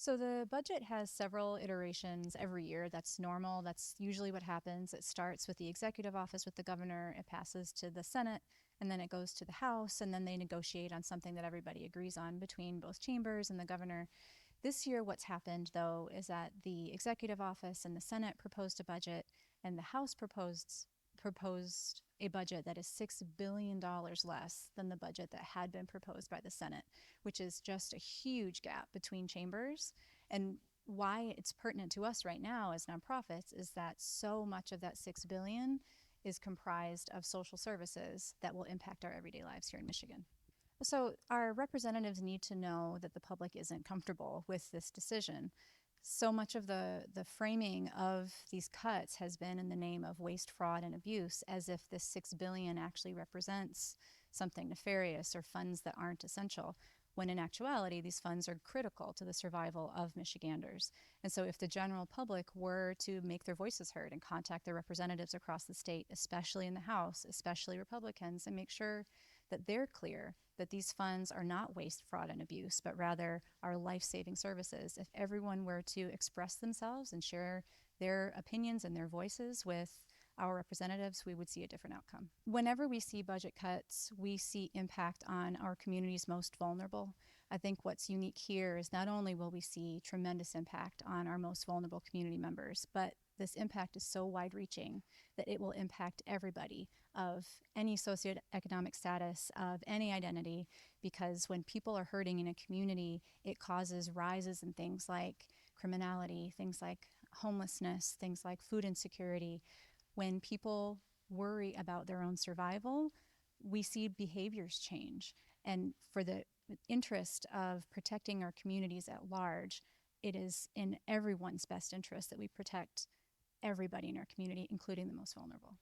So the budget has several iterations every year. That's normal. That's usually what happens. It starts with the executive office with the governor, it passes to the Senate, and then it goes to the House, and then they negotiate on something that everybody agrees on between both chambers and the governor. This year, what's happened, though, is that the executive office and the Senate proposed a budget, and the House proposed a budget that is $6 billion less than the budget that had been proposed by the Senate, which is just a huge gap between chambers. And why it's pertinent to us right now as nonprofits is that so much of that $6 billion is comprised of social services that will impact our everyday lives here in Michigan. So our representatives need to know that the public isn't comfortable with this decision. So much of the framing of these cuts has been in the name of waste, fraud, and abuse, as if this $6 billion actually represents something nefarious or funds that aren't essential, when in actuality, these funds are critical to the survival of Michiganders. And so if the general public were to make their voices heard and contact their representatives across the state, especially in the House, especially Republicans, and make sure that they're clear that these funds are not waste, fraud, and abuse, but rather are life-saving services. If everyone were to express themselves and share their opinions and their voices with our representatives, we would see a different outcome. Whenever we see budget cuts, we see impact on our community's most vulnerable. I think what's unique here is not only will we see tremendous impact on our most vulnerable community members, but this impact is so wide-reaching that it will impact everybody of any socioeconomic status, of any identity, because when people are hurting in a community, it causes rises in things like criminality, things like homelessness, things like food insecurity. When people worry about their own survival, we see behaviors change. And for the interest of protecting our communities at large, it is in everyone's best interest that we protect everybody in our community, including the most vulnerable.